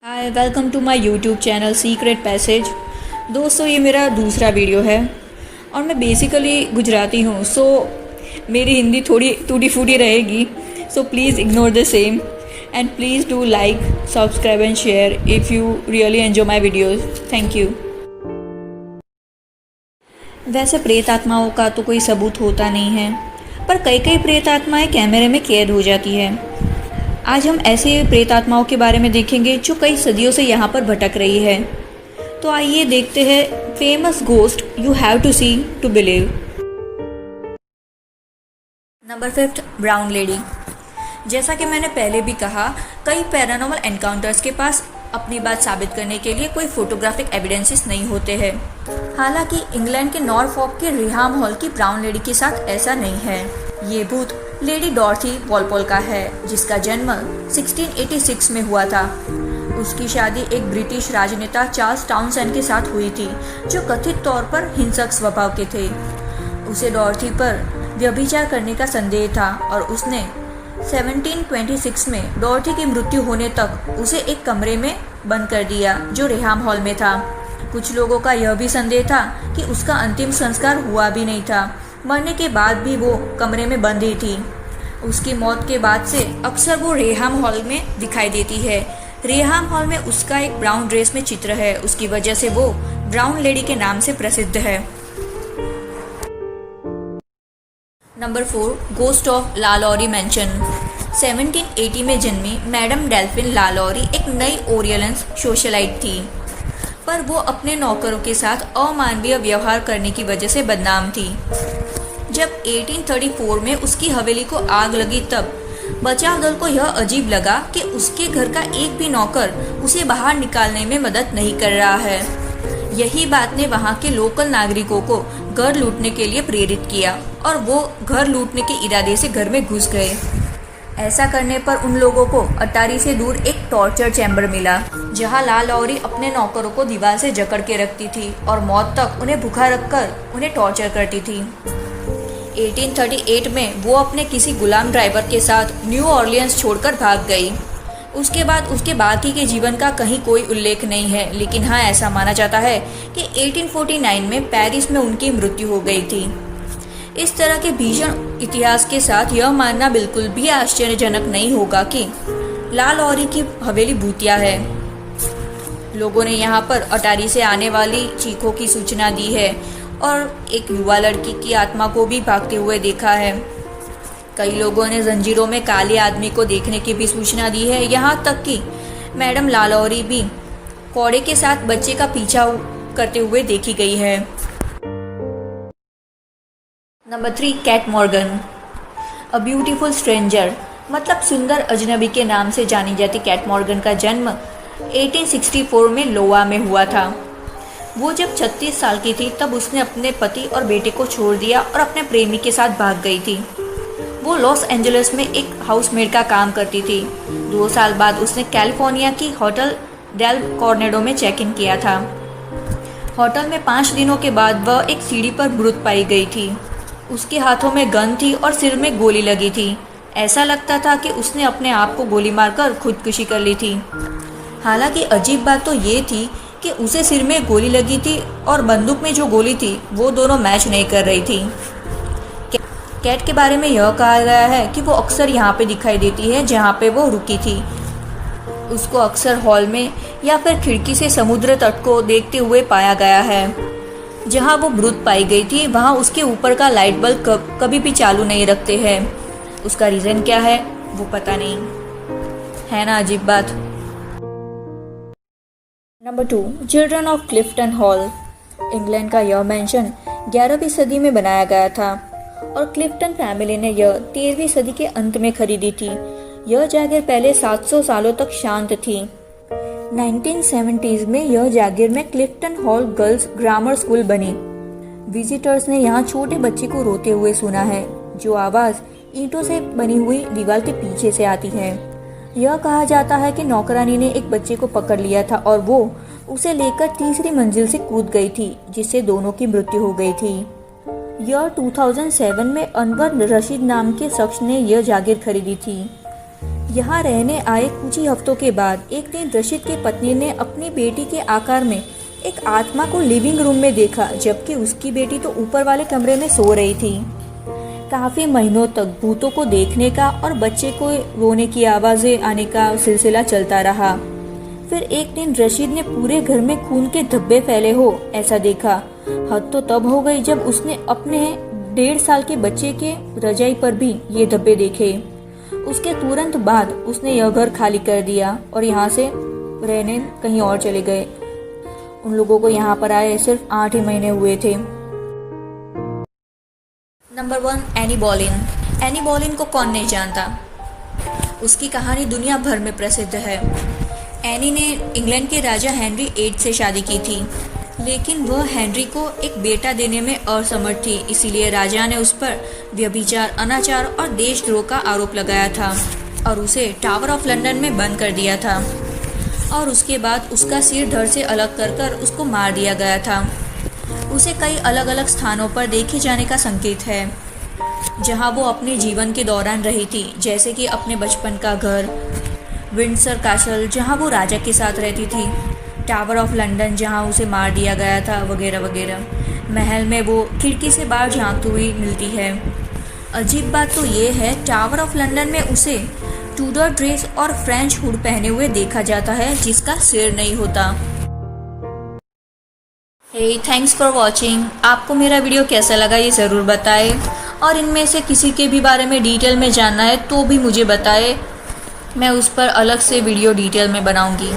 Hi welcome to my YouTube channel secret passage. दोस्तों ये मेरा दूसरा वीडियो है और मैं बेसिकली गुजराती हूँ, सो मेरी हिंदी थोड़ी टूटी फूटी रहेगी, so please ignore the same and please do like subscribe and share if you really enjoy my videos. Thank you. वैसे प्रेत आत्माओं का तो कोई सबूत होता नहीं है, पर कई कई प्रेत आत्माएं कैमरे में कैद हो जाती है। आज हम ऐसे प्रेत आत्माओं के बारे में देखेंगे जो कई सदियों से यहाँ पर भटक रही है। तो आइए देखते हैं famous ghost you have to see to believe. Number 5, brown lady. जैसा कि मैंने पहले भी कहा, कई पैरानॉर्मल एनकाउंटर्स के पास अपनी बात साबित करने के लिए कोई फोटोग्राफिक एविडेंसेस नहीं होते हैं। हालांकि इंग्लैंड के नॉरफॉक के रिहाम हॉल की ब्राउन लेडी के साथ ऐसा नहीं है। ये भूत लेडी डॉर्थी वॉलपोल का है, जिसका जन्म 1686 में हुआ था। उसकी शादी एक ब्रिटिश राजनेता चार्ल्स टाउनसेंड के साथ हुई थी, जो कथित तौर पर हिंसक स्वभाव के थे। उसे डॉर्थी पर व्यभिचार करने का संदेह था और उसने 1726 में डॉर्थी की मृत्यु होने तक उसे एक कमरे में बंद कर दिया, जो रेहाम हॉल में था। कुछ लोगों का यह भी संदेह था कि उसका अंतिम संस्कार हुआ भी नहीं था। मरने के बाद भी वो कमरे में बंद ही थी। उसकी मौत के बाद से अक्सर वो रेहाम हॉल में दिखाई देती है। रेहाम हॉल में उसका एक ब्राउन ड्रेस में चित्र है, उसकी वजह से वो ब्राउन लेडी के नाम से प्रसिद्ध है। Number 4, ghost of Lalaurie mansion. 1780 में जन्मी मैडम डेल्फिन लालौरी एक नई ओरियलेंस सोशलाइट थी, पर वो अपने नौकरों के साथ अमानवीय व्यवहार करने की वजह से बदनाम थी। जब 1834 में उसकी हवेली को आग लगी, तब बचाव दल को यह अजीब लगा कि उसके घर का एक भी नौकर उसे बाहर निकालने में मदद नहीं कर रहा है। यही बात ने वहाँ के लोकल नागरिकों को घर लूटने के लिए प्रेरित किया और वो घर लूटने के इरादे से घर में घुस गए। ऐसा करने पर उन लोगों को अटारी से दूर एक टॉर्चर चैम्बर मिला, जहां लालौरी अपने नौकरों को दीवार से जकड़ के रखती थी और मौत तक उन्हें भूखा रखकर उन्हें टॉर्चर करती थी। 1838 में वो अपने किसी गुलाम ड्राइवर के साथ न्यू ऑर्लियंस छोड़कर भाग गई। उसके बाद उसके बाकी के जीवन का कहीं कोई उल्लेख नहीं है, लेकिन हाँ, ऐसा माना जाता है कि 1849 में पेरिस में उनकी मृत्यु हो गई थी। इस तरह के भीषण इतिहास के साथ यह मानना बिल्कुल भी आश्चर्यजनक नहीं होगा कि लालौरी की हवेली भूतिया है। लोगों ने यहाँ पर अटारी से आने वाली चीखों की सूचना दी है और एक युवा लड़की की आत्मा को भी भागते हुए देखा है। कई लोगों ने जंजीरों में काले आदमी को देखने की भी सूचना दी है। यहाँ तक कि मैडम लालौरी भी कौड़े के साथ बच्चे का पीछा करते हुए देखी गई है। Number 3, Kate Morgan. A beautiful stranger, मतलब सुंदर अजनबी के नाम से जानी जाती कैट मॉर्गन का जन्म 1864 में लोवा में हुआ था। वो जब 36 साल की थी, तब उसने अपने पति और बेटे को छोड़ दिया और अपने प्रेमी के साथ भाग गई थी। वो लॉस एंजलिस में एक हाउसमेड का काम करती थी। 2 साल बाद उसने कैलिफोर्निया की होटल डेल कॉर्नेडो में चेक इन किया था। होटल में 5 दिनों के बाद वह एक सीढ़ी पर मृत पाई गई थी। उसके हाथों में गन थी और सिर में गोली लगी थी। ऐसा लगता था कि उसने अपने आप को गोली मारकर खुदकुशी कर ली थी। हालांकि अजीब बात तो ये थी कि उसे सिर में गोली लगी थी और बंदूक में जो गोली थी वो दोनों मैच नहीं कर रही थी। कैट के बारे में यह कहा गया है कि वो अक्सर यहाँ पे दिखाई देती है जहाँ पे वो रुकी थी। उसको अक्सर हॉल में या फिर खिड़की से समुद्र तट को देखते हुए पाया गया है। जहाँ वो मृत पाई गई थी, वहाँ उसके ऊपर का लाइट बल्ब कभी भी चालू नहीं रखते हैं। उसका रीज़न क्या है वो पता नहीं है ना, अजीब बात। Number 2, children of Clifton hall. England का यह मैंशन 11वीं सदी में बनाया गया था और क्लिफ्टन फैमिली ने यह 13वीं सदी के अंत में खरीदी थी। यह जागीर पहले 700 सालों तक शांत थी। 1970s में यह जागीर में Clifton hall girls grammar school बनी। विजिटर्स ने यहाँ छोटे बच्चे को रोते हुए सुना है, जो आवाज़ ईंटों से बनी हुई दीवार के पीछे से आती है। यह कहा जाता है कि नौकरानी ने एक बच्चे को पकड़ लिया था और वो उसे लेकर तीसरी मंजिल से कूद गई थी, जिससे दोनों की मृत्यु हो गई थी। यह 2007 में अनवर रशीद नाम के शख्स ने यह जागीर खरीदी थी। यहाँ रहने आए कुछ ही हफ्तों के बाद एक दिन रशीद की पत्नी ने अपनी बेटी के आकार में एक आत्मा को लिविंग रूम में देखा, जबकि उसकी बेटी तो ऊपर वाले कमरे में सो रही थी। काफ़ी महीनों तक भूतों को देखने का और बच्चे को रोने की आवाज़ें आने का सिलसिला चलता रहा। फिर एक दिन रशीद ने पूरे घर में खून के धब्बे फैले हो ऐसा देखा। हद तो तब हो गई जब उसने अपने 1.5 साल के बच्चे के रजाई पर भी ये धब्बे देखे। उसके तुरंत बाद उसने यह घर खाली कर दिया और यहाँ से रहने कहीं और चले गए। उन लोगों को यहाँ पर आए सिर्फ 8 ही महीने हुए थे। Number 1, Anne Boleyn. Anne Boleyn को कौन नहीं जानता। उसकी कहानी दुनिया भर में प्रसिद्ध है। एनी ने इंग्लैंड के राजा हेनरी 8 से शादी की थी, लेकिन वह हेनरी को एक बेटा देने में असमर्थ थी। इसीलिए राजा ने उस पर व्यभिचार, अनाचार और देशद्रोह का आरोप लगाया था और उसे टावर ऑफ लंदन में बंद कर दिया था। और उसके बाद उसका सिर धड़ से अलग कर उसको मार दिया गया था। उसे कई अलग अलग स्थानों पर देखे जाने का संकेत है जहां वो अपने जीवन के दौरान रही थी, जैसे कि अपने बचपन का घर, विंडसर कैसल जहां वो राजा के साथ रहती थी, टावर ऑफ लंदन जहां उसे मार दिया गया था, वगैरह वगैरह। महल में वो खिड़की से बाहर झांकती हुई मिलती है। अजीब बात तो ये है, टावर ऑफ लंदन में उसे टूडर ड्रेस और फ्रेंच हुड पहने हुए देखा जाता है जिसका सिर नहीं होता। हे, थैंक्स फॉर वॉचिंग। आपको मेरा वीडियो कैसा लगा ये ज़रूर बताएं, और इनमें से किसी के भी बारे में डिटेल में जानना है तो भी मुझे बताएं, मैं उस पर अलग से वीडियो डिटेल में बनाऊंगी।